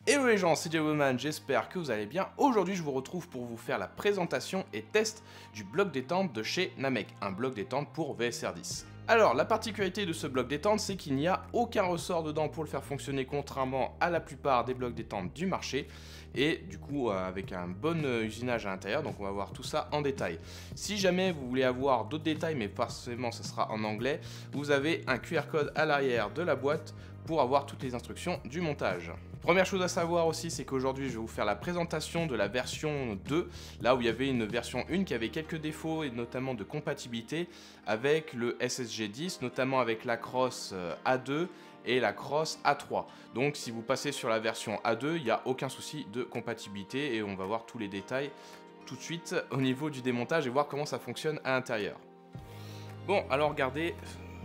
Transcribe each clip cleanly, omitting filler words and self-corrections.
Hello les gens, c'est Diaboman, j'espère que vous allez bien. Aujourd'hui je vous retrouve pour vous faire la présentation et test du bloc détente de chez Namek, un bloc détente pour VSR10. Alors la particularité de ce bloc détente, c'est qu'il n'y a aucun ressort dedans pour le faire fonctionner, contrairement à la plupart des blocs détente du marché. Et du coup avec un bon usinage à l'intérieur, donc on va voir tout ça en détail. Si jamais vous voulez avoir d'autres détails, mais forcément ce sera en anglais, vous avez un QR code à l'arrière de la boîte pour avoir toutes les instructions du montage. Première chose à savoir aussi, c'est qu'aujourd'hui je vais vous faire la présentation de la version 2, là où il y avait une version 1 qui avait quelques défauts et notamment de compatibilité avec le SSG10, notamment avec la cross A2 et la cross A3. Donc si vous passez sur la version A2, il n'y a aucun souci de compatibilité et on va voir tous les détails tout de suite au niveau du démontage et voir comment ça fonctionne à l'intérieur. Bon, alors regardez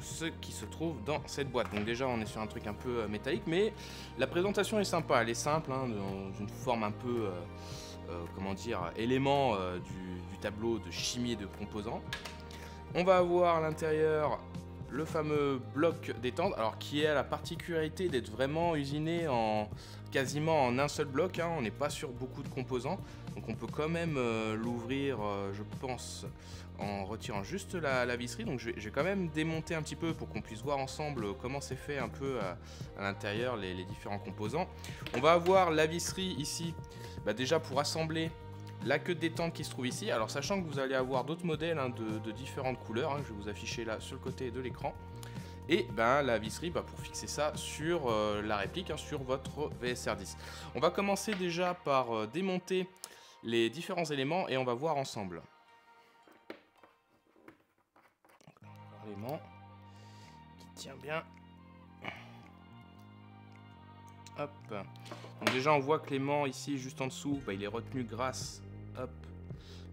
ce qui se trouve dans cette boîte. Donc déjà on est sur un truc un peu métallique, mais la présentation est sympa, elle est simple, hein, dans une forme un peu, comment dire, élément du tableau de chimie et de composants. On va avoir à l'intérieur le fameux bloc détente, alors qui a la particularité d'être vraiment usiné en quasiment en un seul bloc, hein, on n'est pas sur beaucoup de composants, donc on peut quand même l'ouvrir, je pense, en retirant juste la visserie. Donc je vais quand même démonter un petit peu pour qu'on puisse voir ensemble comment c'est fait un peu à l'intérieur les différents composants. On va avoir la visserie ici, déjà pour assembler la queue de détente qui se trouve ici. Alors sachant que vous allez avoir d'autres modèles de différentes couleurs, hein, je vais vous afficher là sur le côté de l'écran. Et la visserie pour fixer ça sur la réplique, hein, sur votre VSR10. On va commencer déjà par démonter les différents éléments et on va voir ensemble. L'élément qui tient bien. Hop. Donc déjà on voit que l'aimant ici juste en dessous, il est retenu grâce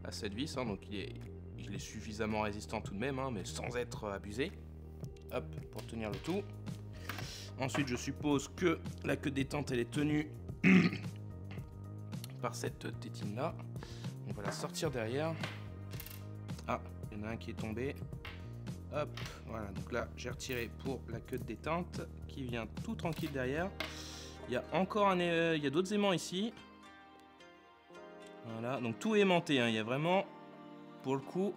à cette vis, hein, donc il est suffisamment résistant tout de même, hein, mais sans être abusé. Hop, pour tenir le tout. Ensuite je suppose que la queue de détente elle est tenue par cette tétine là. On va la sortir derrière. Ah, il y en a un qui est tombé. Hop, voilà, donc là j'ai retiré pour la queue de détente qui vient tout tranquille derrière. Il y a encore il y a d'autres aimants ici. Voilà, donc tout est aimanté, hein. Il y a vraiment, pour le coup,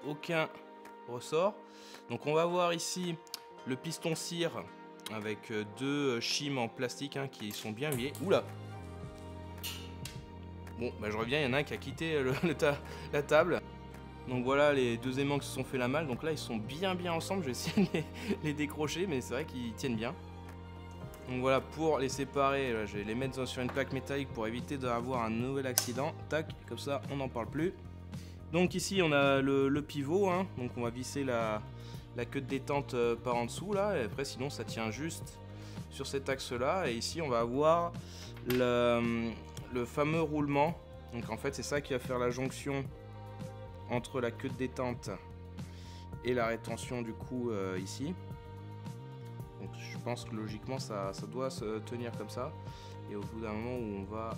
aucun ressort. Donc on va voir ici le piston cire avec deux shims en plastique, hein, qui sont bien huilés. Oula! Bon, je reviens, il y en a un qui a quitté la table. Donc voilà les deux aimants qui se sont fait la malle. Donc là ils sont bien ensemble, je vais essayer de les décrocher, mais c'est vrai qu'ils tiennent bien. Donc voilà, pour les séparer, là, je vais les mettre sur une plaque métallique pour éviter d'avoir un nouvel accident. Tac, comme ça on n'en parle plus. Donc ici on a le pivot, hein, donc on va visser la queue de détente par en dessous là, et après sinon ça tient juste sur cet axe là. Et ici on va avoir le fameux roulement. Donc en fait c'est ça qui va faire la jonction entre la queue de détente et la rétention du coup ici. Donc je pense que logiquement ça doit se tenir comme ça, et au bout d'un moment où on va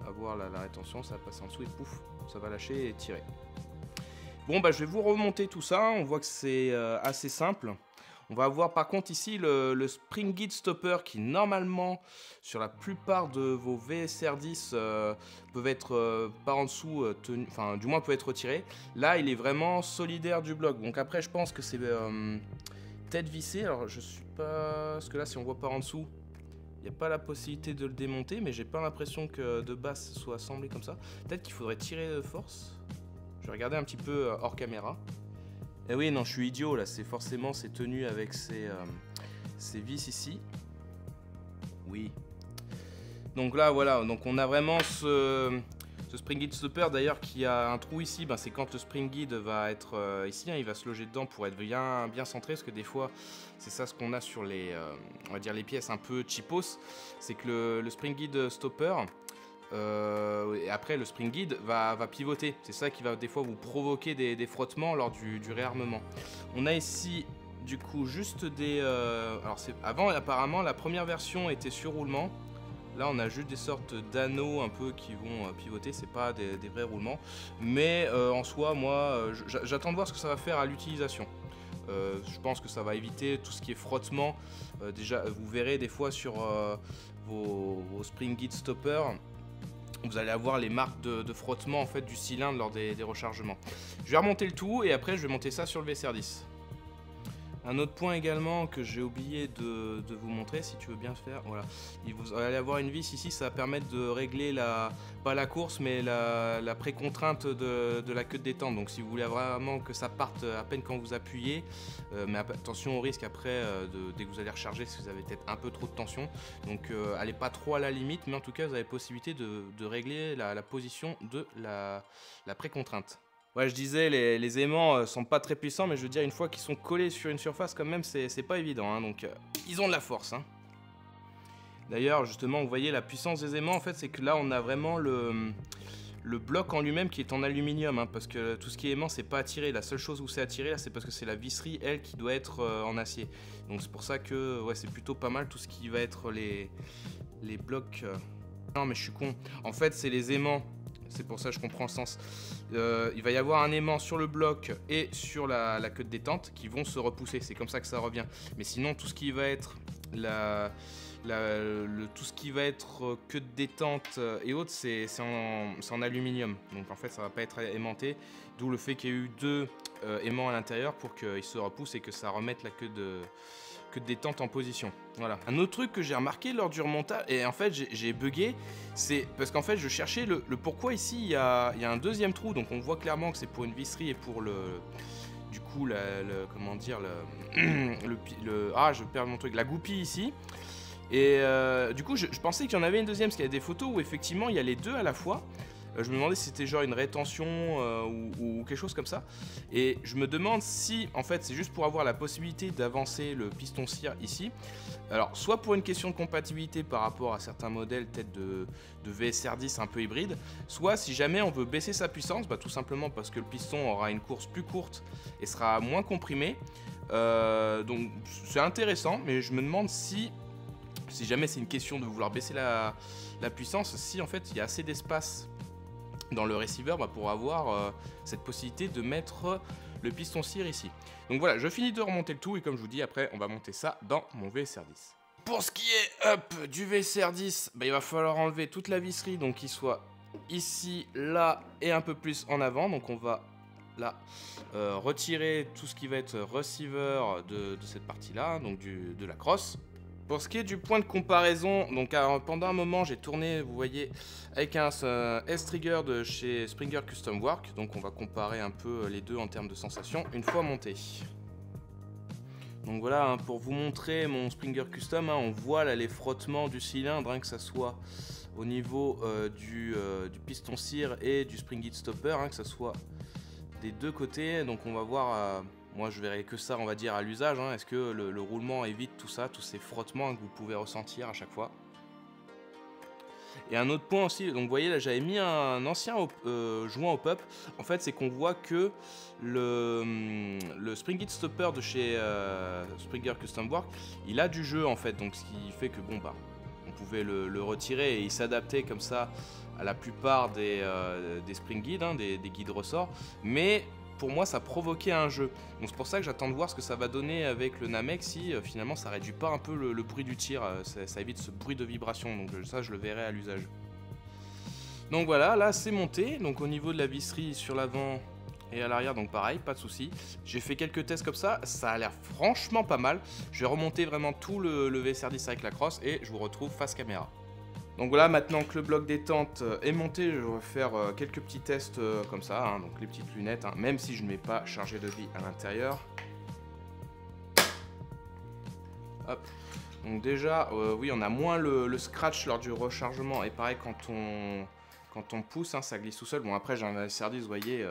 avoir la rétention, ça va passer en dessous et pouf, ça va lâcher et tirer. Bon je vais vous remonter tout ça, on voit que c'est assez simple. On va avoir par contre ici le Spring Guide Stopper qui normalement sur la plupart de vos VSR10 peuvent être par en dessous, enfin du moins peut être retiré. Là il est vraiment solidaire du bloc, donc après je pense que c'est tête vissée. Alors je suis pas, parce que là si on voit par en dessous, il n'y a pas la possibilité de le démonter, mais j'ai pas l'impression que de base ce soit assemblé comme ça. Peut-être qu'il faudrait tirer de force. Je vais regarder un petit peu hors caméra. Eh oui, non, je suis idiot là, c'est forcément c'est tenu avec ces vis ici. Oui. Donc là, voilà, donc on a vraiment ce Spring Guide Stopper d'ailleurs qui a un trou ici. C'est quand le Spring Guide va être ici, hein, il va se loger dedans pour être bien centré, parce que des fois, c'est ça ce qu'on a sur les, on va dire les pièces un peu cheapos, c'est que le Spring Guide Stopper, et après le Spring Guide va pivoter, c'est ça qui va des fois vous provoquer des frottements lors du réarmement. On a ici du coup juste des alors avant apparemment la première version était sur roulement, là on a juste des sortes d'anneaux un peu qui vont pivoter, c'est pas des vrais roulements, mais en soi moi j'attends de voir ce que ça va faire à l'utilisation. Je pense que ça va éviter tout ce qui est frottement. Déjà, vous verrez des fois sur vos spring guide stoppers, vous allez avoir les marques de frottement en fait du cylindre lors des rechargements. Je vais remonter le tout et après je vais monter ça sur le VSR10. Un autre point également que j'ai oublié de vous montrer, si tu veux bien faire, voilà. Vous allez avoir une vis ici, ça va permettre de régler pas la course, mais la précontrainte de la queue de détente. Donc si vous voulez vraiment que ça parte à peine quand vous appuyez, mais attention au risque après, dès que vous allez recharger, si vous avez peut-être un peu trop de tension. Donc allez pas trop à la limite, mais en tout cas vous avez la possibilité de régler la position de la précontrainte. Ouais, je disais, les aimants sont pas très puissants, mais je veux dire, une fois qu'ils sont collés sur une surface, quand même, c'est pas évident. Hein, donc, ils ont de la force. Hein. D'ailleurs, justement, vous voyez la puissance des aimants, en fait, c'est que là, on a vraiment le bloc en lui-même qui est en aluminium. Hein, parce que tout ce qui est aimant, c'est pas attiré. La seule chose où c'est attiré, là, c'est parce que c'est la visserie, elle, qui doit être en acier. Donc, c'est pour ça que ouais, c'est plutôt pas mal tout ce qui va être les blocs. Non, mais je suis con. En fait, c'est les aimants. C'est pour ça que je comprends le sens. Il va y avoir un aimant sur le bloc et sur la queue de détente qui vont se repousser. C'est comme ça que ça revient. Mais sinon, tout ce qui va être tout ce qui va être queue de détente et autres, c'est en aluminium. Donc en fait, ça va pas être aimanté. D'où le fait qu'il y ait eu deux aimants à l'intérieur pour qu'ils se repoussent et que ça remette la queue de détente en position. Voilà. Un autre truc que j'ai remarqué lors du remontage, et en fait j'ai bugué, c'est parce qu'en fait je cherchais le pourquoi ici il y a un deuxième trou, donc on voit clairement que c'est pour une visserie et pour du coup comment dire je perds mon truc, la goupille ici. Et du coup je pensais qu'il y en avait une deuxième, parce qu'il y a des photos où effectivement il y a les deux à la fois. Je me demandais si c'était genre une rétention ou quelque chose comme ça. Et je me demande si, en fait, c'est juste pour avoir la possibilité d'avancer le piston cire ici. Alors, soit pour une question de compatibilité par rapport à certains modèles, peut-être de VSR10 un peu hybride, soit si jamais on veut baisser sa puissance, bah, tout simplement parce que le piston aura une course plus courte et sera moins comprimé. Donc, c'est intéressant, mais je me demande si jamais c'est une question de vouloir baisser la puissance, si en fait il y a assez d'espace dans le receiver pour avoir cette possibilité de mettre le piston cire ici. Donc voilà, je finis de remonter le tout et comme je vous dis, après on va monter ça dans mon VSR10. Pour ce qui est du VSR10, il va falloir enlever toute la visserie, donc qu'il soit ici, là et un peu plus en avant. Donc on va là retirer tout ce qui va être receiver de cette partie là, donc de la crosse. Pour ce qui est du point de comparaison, donc pendant un moment j'ai tourné, vous voyez, avec un S-Trigger de chez Springer Custom Work, donc on va comparer un peu les deux en termes de sensations une fois monté. Donc voilà, hein, pour vous montrer mon Springer Custom, hein, on voit là les frottements du cylindre, hein, que ça soit au niveau du piston cire et du spring guide stopper, hein, que ça soit des deux côtés, donc on va voir... moi je verrai que ça on va dire à l'usage, hein. Est-ce que le roulement évite tout ça, tous ces frottements que vous pouvez ressentir à chaque fois. Et un autre point aussi, donc vous voyez là j'avais mis un ancien joint au pop. En fait c'est qu'on voit que le spring guide stopper de chez Springer Custom Work, il a du jeu en fait, donc ce qui fait que bon on pouvait le retirer et il s'adaptait comme ça à la plupart des spring guides, hein, des guides ressorts, mais pour moi ça provoquait un jeu. Donc c'est pour ça que j'attends de voir ce que ça va donner avec le Namek, si finalement ça réduit pas un peu le bruit du tir, ça évite ce bruit de vibration, donc ça je le verrai à l'usage. Donc voilà, là c'est monté, donc au niveau de la visserie sur l'avant et à l'arrière, donc pareil, pas de souci. J'ai fait quelques tests comme ça a l'air franchement pas mal. Je vais remonter vraiment tout le VSR10 avec la crosse et je vous retrouve face caméra. Donc voilà, maintenant que le bloc détente est monté, je vais faire quelques petits tests comme ça, hein, donc les petites lunettes, hein, même si je ne mets pas chargé de vie à l'intérieur. Hop. Donc déjà, oui, on a moins le scratch lors du rechargement, et pareil quand on pousse, hein, ça glisse tout seul. Bon après j'ai un VSR10, vous voyez,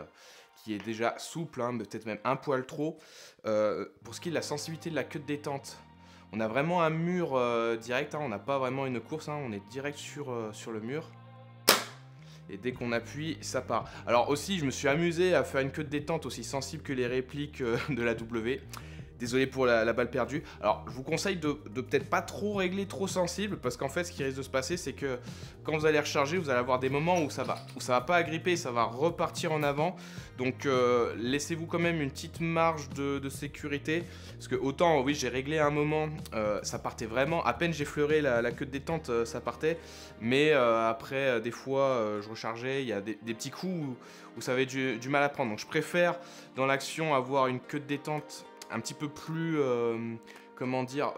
qui est déjà souple, hein, peut-être même un poil trop. Pour ce qui est de la sensibilité de la queue de détente, on a vraiment un mur direct, hein, on n'a pas vraiment une course, hein, on est direct sur le mur. Et dès qu'on appuie, ça part. Alors aussi, je me suis amusé à faire une queue de détente aussi sensible que les répliques de la W. Désolé pour la balle perdue. Alors, je vous conseille de peut-être pas trop régler trop sensible, parce qu'en fait, ce qui risque de se passer, c'est que quand vous allez recharger, vous allez avoir des moments où ça va pas agripper, ça va repartir en avant. Donc, laissez-vous quand même une petite marge de sécurité, parce que autant, oui, j'ai réglé à un moment, ça partait vraiment, à peine j'effleurais la queue de détente, ça partait, mais après, des fois, je rechargeais, il y a des petits coups où ça avait du mal à prendre. Donc, je préfère, dans l'action, avoir une queue de détente un petit peu plus, comment dire,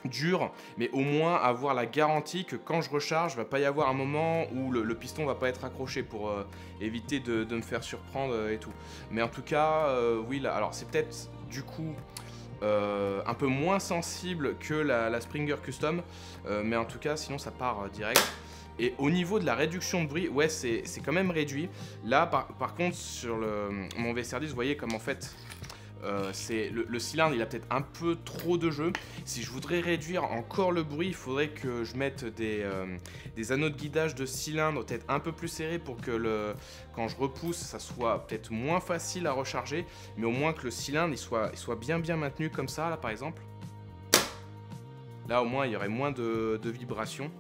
dur, mais au moins avoir la garantie que quand je recharge, il va pas y avoir un moment où le piston va pas être accroché pour éviter de me faire surprendre et tout. Mais en tout cas, oui, là, alors c'est peut-être du coup un peu moins sensible que la Springer Custom, mais en tout cas, sinon ça part direct. Et au niveau de la réduction de bruit, ouais, c'est quand même réduit. Là, par contre, sur mon VSR10, vous voyez comme en fait... le cylindre il a peut-être un peu trop de jeu. Si je voudrais réduire encore le bruit, il faudrait que je mette des anneaux de guidage de cylindre peut-être un peu plus serrés pour que quand je repousse ça soit peut-être moins facile à recharger, mais au moins que le cylindre il soit bien maintenu comme ça là par exemple. Là au moins il y aurait moins de vibrations.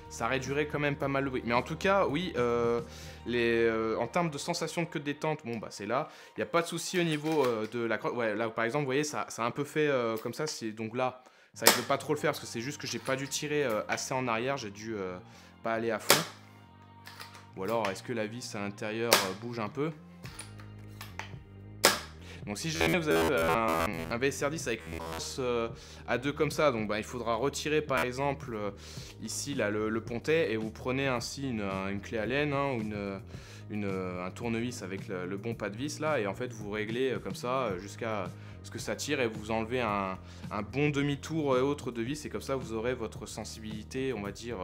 Ça réduirait quand même pas mal le bruit. Mais en tout cas, oui, en termes de sensation de queue de détente, bon, bah c'est là. Il n'y a pas de souci au niveau de la crosse. Ouais, là, par exemple, vous voyez, ça a un peu fait comme ça. Donc là, ça ne veut pas trop le faire parce que c'est juste que j'ai pas dû tirer assez en arrière. J'ai dû pas aller à fond. Ou alors, est-ce que la vis à l'intérieur bouge un peu? Donc si jamais vous avez un VSR10 avec une crosse à 2 comme ça, donc bah, il faudra retirer par exemple ici là, le pontet et vous prenez ainsi une clé Allen hein, ou un tournevis avec le bon pas de vis là et en fait vous réglez comme ça jusqu'à ce que ça tire et vous enlevez un bon demi-tour et autre de vis et comme ça vous aurez votre sensibilité on va dire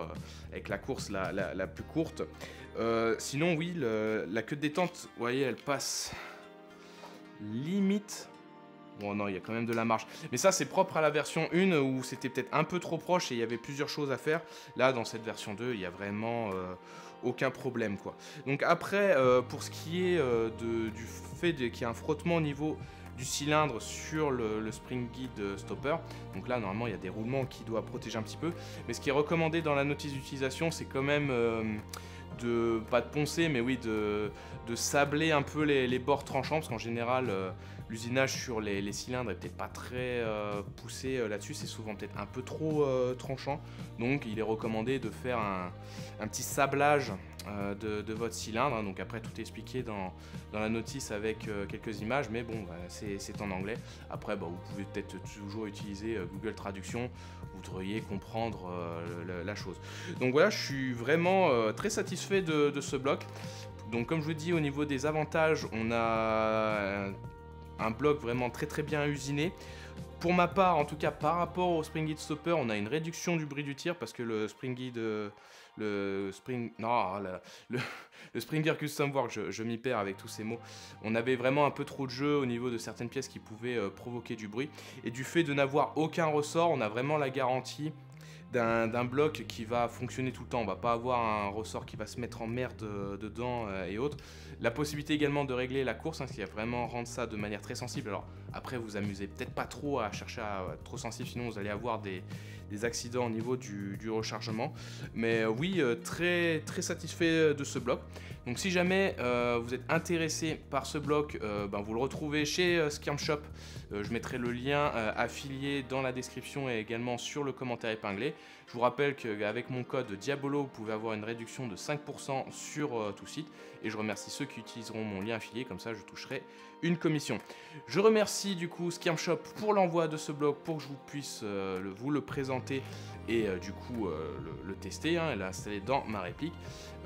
avec la course la plus courte. Sinon oui, la queue de détente, vous voyez elle passe... limite. Bon non, il y a quand même de la marge. Mais ça c'est propre à la version 1 où c'était peut-être un peu trop proche et il y avait plusieurs choses à faire. Là dans cette version 2, il y a vraiment aucun problème quoi. Donc après pour ce qui est du fait qu'il y a un frottement au niveau du cylindre sur le spring guide stopper. Donc là normalement il y a des roulements qui doivent protéger un petit peu. Mais ce qui est recommandé dans la notice d'utilisation c'est quand même pas de poncer mais oui de sabler un peu les bords tranchants parce qu'en général l'usinage sur les cylindres est peut-être pas très poussé là-dessus, c'est souvent peut-être un peu trop tranchant, donc il est recommandé de faire un petit sablage de votre cylindre, hein. Donc après tout est expliqué dans la notice avec quelques images, mais bon bah, c'est en anglais. Après bah, vous pouvez peut-être toujours utiliser Google Traduction, vous devriez comprendre la chose. Donc voilà, je suis vraiment très satisfait de ce bloc. Donc comme je vous dis, au niveau des avantages, on a un bloc vraiment très bien usiné. Pour ma part, en tout cas par rapport au Spring Guide Stopper, on a une réduction du bruit du tir parce que le Spring Guide, le Springer Custom Work, je m'y perds avec tous ces mots. On avait vraiment un peu trop de jeu au niveau de certaines pièces qui pouvaient provoquer du bruit. Et du fait de n'avoir aucun ressort, on a vraiment la garantie d'un bloc qui va fonctionner tout le temps. On va pas avoir un ressort qui va se mettre en merde dedans et autres. La possibilité également de régler la course, hein, ce qui va vraiment rendre ça de manière très sensible. Alors après vous amusez peut-être pas trop à chercher à être trop sensible, sinon vous allez avoir des accidents au niveau du rechargement. Mais oui, très satisfait de ce bloc. Donc si jamais vous êtes intéressé par ce bloc, ben, vous le retrouvez chez Skirm Shop. Je mettrai le lien affilié dans la description et également sur le commentaire épinglé. Je vous rappelle qu'avec mon code Diabolo, vous pouvez avoir une réduction de 5% sur tout site. Et je remercie ceux qui utiliseront mon lien affilié, comme ça je toucherai une commission. Je remercie du coup Skirm Shop pour l'envoi de ce bloc pour que je vous puisse vous le présenter et du coup le tester hein, et l'installer dans ma réplique.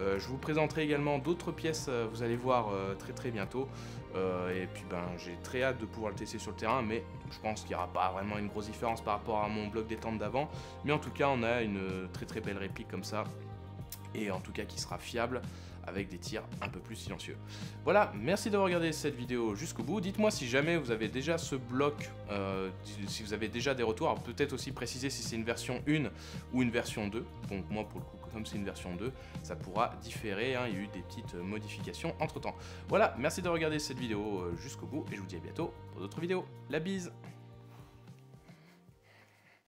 Je vous présenterai également d'autres pièces, vous allez voir très bientôt. Et puis ben j'ai très hâte de pouvoir le tester sur le terrain, mais je pense qu'il n'y aura pas vraiment une grosse différence par rapport à mon bloc détente d'avant. Mais en tout cas on a une très belle réplique comme ça. et en tout cas qui sera fiable avec des tirs un peu plus silencieux. Voilà, merci d'avoir regardé cette vidéo jusqu'au bout. Dites-moi si jamais vous avez déjà ce bloc, si vous avez déjà des retours, peut-être aussi préciser si c'est une version 1 ou une version 2. Donc moi pour le coup, comme c'est une version 2, ça pourra différer, hein, il y a eu des petites modifications entre temps. Voilà, merci d'avoir regardé cette vidéo jusqu'au bout et je vous dis à bientôt pour d'autres vidéos. La bise!